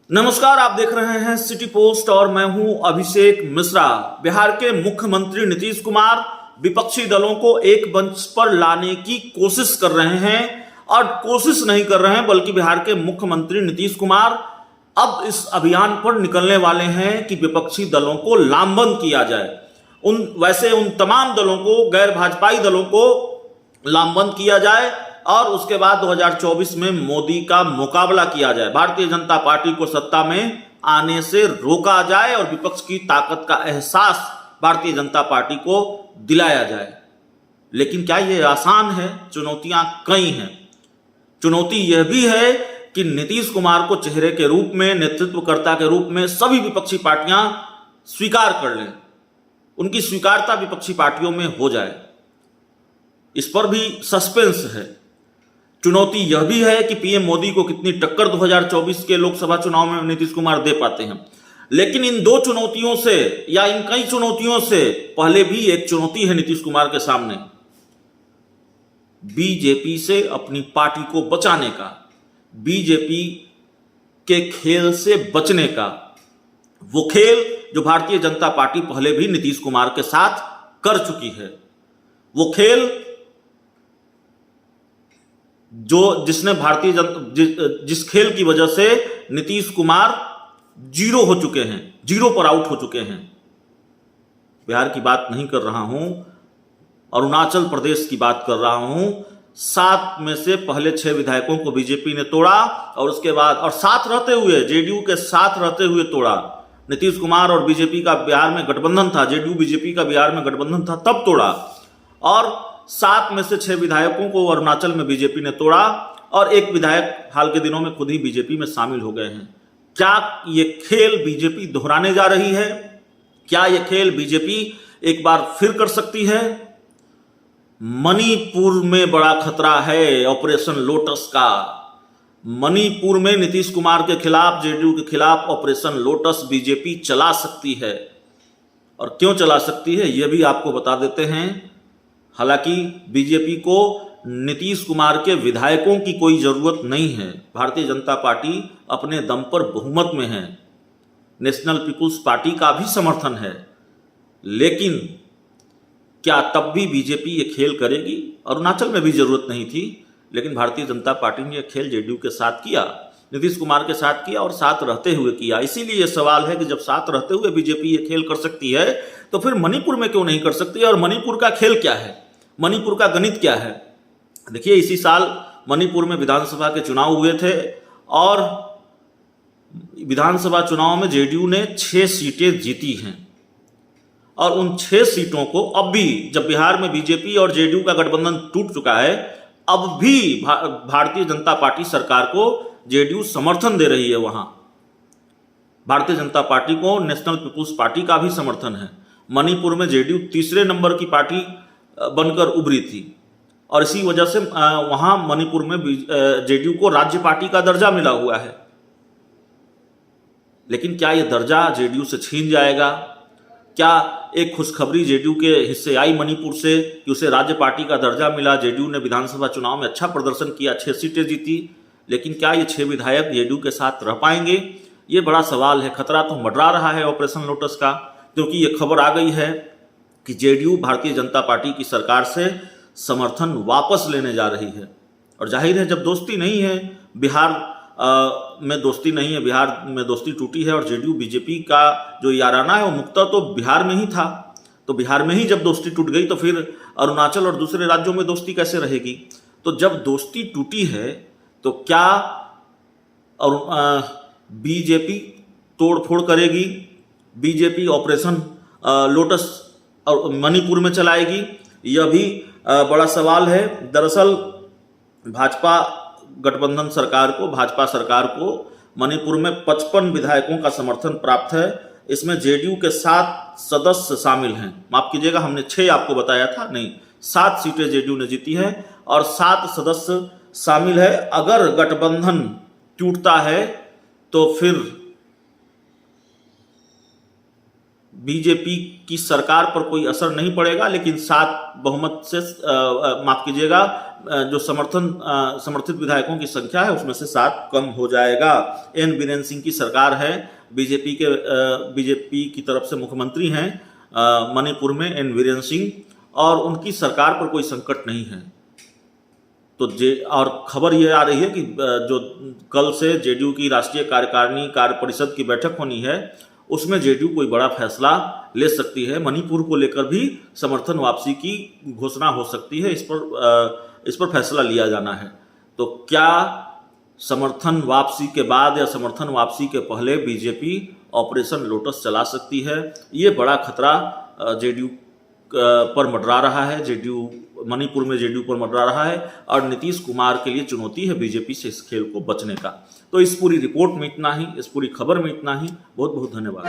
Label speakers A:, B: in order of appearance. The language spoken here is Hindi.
A: नमस्कार, आप देख रहे हैं सिटी पोस्ट और मैं हूं अभिषेक मिश्रा। बिहार के मुख्यमंत्री नीतीश कुमार विपक्षी दलों को एक मंच पर लाने की कोशिश कर रहे हैं और कोशिश नहीं कर रहे हैं बल्कि बिहार के मुख्यमंत्री नीतीश कुमार अब इस अभियान पर निकलने वाले हैं कि विपक्षी दलों को लामबंद किया जाए। उन तमाम दलों को, गैर भाजपाई दलों को लामबंद किया जाए और उसके बाद 2024 में मोदी का मुकाबला किया जाए। भारतीय जनता पार्टी को सत्ता में आने से रोका जाए और विपक्ष की ताकत का एहसास भारतीय जनता पार्टी को दिलाया जाए। लेकिन क्या यह आसान है? चुनौतियां कई हैं। चुनौती यह भी है कि नीतीश कुमार को चेहरे के रूप में, नेतृत्वकर्ता के रूप में सभी विपक्षी पार्टियां स्वीकार कर लें, उनकी स्वीकारता विपक्षी पार्टियों में हो जाए। इस पर भी सस्पेंस है। चुनौती यह भी है कि पीएम मोदी को कितनी टक्कर 2024 के लोकसभा चुनाव में नीतीश कुमार दे पाते हैं। लेकिन इन दो चुनौतियों से या इन कई चुनौतियों से पहले भी एक चुनौती है नीतीश कुमार के सामने, बीजेपी से अपनी पार्टी को बचाने का, बीजेपी के खेल से बचने का। वो खेल जो भारतीय जनता पार्टी पहले भी नीतीश कुमार के साथ कर चुकी है, वो खेल जिस खेल की वजह से नीतीश कुमार जीरो हो चुके हैं, जीरो पर आउट हो चुके हैं। बिहार की बात नहीं कर रहा हूं, अरुणाचल प्रदेश की बात कर रहा हूं। 7 में से पहले 6 विधायकों को बीजेपी ने तोड़ा और उसके बाद और साथ रहते हुए, जेडीयू के साथ रहते हुए तोड़ा। नीतीश कुमार और बीजेपी का बिहार में गठबंधन था, जेडीयू बीजेपी का बिहार में गठबंधन था, तब तोड़ा। और 7 में से 6 विधायकों को अरुणाचल में बीजेपी ने तोड़ा और एक विधायक हाल के दिनों में खुद ही बीजेपी में शामिल हो गए हैं। क्या ये खेल बीजेपी दोहराने जा रही है? क्या ये खेल बीजेपी एक बार फिर कर सकती है? मणिपुर में बड़ा खतरा है ऑपरेशन लोटस का। मणिपुर में नीतीश कुमार के खिलाफ, जेडीयू के खिलाफ ऑपरेशन लोटस बीजेपी चला सकती है। और क्यों चला सकती है यह भी आपको बता देते हैं। हालांकि बीजेपी को नीतीश कुमार के विधायकों की कोई जरूरत नहीं है। भारतीय जनता पार्टी अपने दम पर बहुमत में है, नेशनल पीपुल्स पार्टी का भी समर्थन है। लेकिन क्या तब भी बीजेपी ये खेल करेगी? अरुणाचल में भी जरूरत नहीं थी, लेकिन भारतीय जनता पार्टी ने यह खेल जेडीयू के साथ किया, नीतीश कुमार के साथ किया और साथ रहते हुए किया। इसीलिए यह सवाल है कि जब साथ रहते हुए बीजेपी ये खेल कर सकती है तो फिर मणिपुर में क्यों नहीं कर सकती? और मणिपुर का खेल क्या है, मणिपुर का गणित क्या है? देखिए, इसी साल मणिपुर में विधानसभा के चुनाव हुए थे और विधानसभा चुनाव में जेडीयू ने 6 सीटें जीती हैं। और उन 6 सीटों को अब भी, जब बिहार में बीजेपी और जेडीयू का गठबंधन टूट चुका है, अब भी भारतीय जनता पार्टी सरकार को जेडीयू समर्थन दे रही है। वहां भारतीय जनता पार्टी को नेशनल पीपुल्स पार्टी का भी समर्थन है। मणिपुर में जेडीयू तीसरे नंबर की पार्टी बनकर उभरी थी और इसी वजह से वहां मणिपुर में जेडीयू को राज्य पार्टी का दर्जा मिला हुआ है। लेकिन क्या यह दर्जा जेडीयू से छीन जाएगा? क्या एक खुशखबरी जेडीयू के हिस्से आई मणिपुर से कि उसे राज्य पार्टी का दर्जा मिला? जेडीयू ने विधानसभा चुनाव में अच्छा प्रदर्शन किया, 6 सीटें जीती। लेकिन क्या ये 6 विधायक जेडीयू के साथ रह पाएंगे? ये बड़ा सवाल है। खतरा तो मंडरा रहा है ऑपरेशन लोटस का, क्योंकि ये खबर आ गई है कि जेडीयू भारतीय जनता पार्टी की सरकार से समर्थन वापस लेने जा रही है। और जाहिर है, जब दोस्ती नहीं है, बिहार में दोस्ती नहीं है, बिहार में दोस्ती टूटी है और जेडीयू बीजेपी का जो याराना है वो मुक्ता तो बिहार में ही था। तो बिहार में ही जब दोस्ती टूट गई तो फिर अरुणाचल और दूसरे राज्यों में दोस्ती कैसे रहेगी? तो जब दोस्ती टूटी है तो क्या बीजेपी तोड़फोड़ करेगी? बीजेपी ऑपरेशन लोटस और मणिपुर में चलाएगी? यह भी बड़ा सवाल है। दरअसल भाजपा गठबंधन सरकार को, भाजपा सरकार को मणिपुर में 55 विधायकों का समर्थन प्राप्त है। इसमें जेडीयू के 7 सदस्य शामिल हैं। माफ कीजिएगा, हमने 6 आपको बताया था, नहीं, 7 सीटें जेडीयू ने जीती है और 7 सदस्य शामिल है। अगर गठबंधन टूटता है तो फिर बीजेपी की सरकार पर कोई असर नहीं पड़ेगा, लेकिन 7 बहुमत से, माफ कीजिएगा, जो समर्थित विधायकों की संख्या है उसमें से 7 कम हो जाएगा। एन बीरेन सिंह की सरकार है, बीजेपी की तरफ से मुख्यमंत्री हैं मणिपुर में एन बीरेन सिंह, और उनकी सरकार पर कोई संकट नहीं है। तो और खबर ये आ रही है कि जो कल से जेडीयू की राष्ट्रीय कार्यकारिणी कार्य परिषद की बैठक होनी है, उसमें जेडीयू कोई बड़ा फैसला ले सकती है। मणिपुर को लेकर भी समर्थन वापसी की घोषणा हो सकती है, इस पर फैसला लिया जाना है। तो क्या समर्थन वापसी के बाद या समर्थन वापसी के पहले बीजेपी ऑपरेशन लोटस चला सकती है? ये बड़ा खतरा जेडीयू पर मंडरा रहा है, मणिपुर में जेडीयू पर मंडरा रहा है, और नीतीश कुमार के लिए चुनौती है बीजेपी से इस खेल को बचने का। तो इस पूरी रिपोर्ट में इतना ही, इस पूरी खबर में इतना ही। बहुत बहुत धन्यवाद।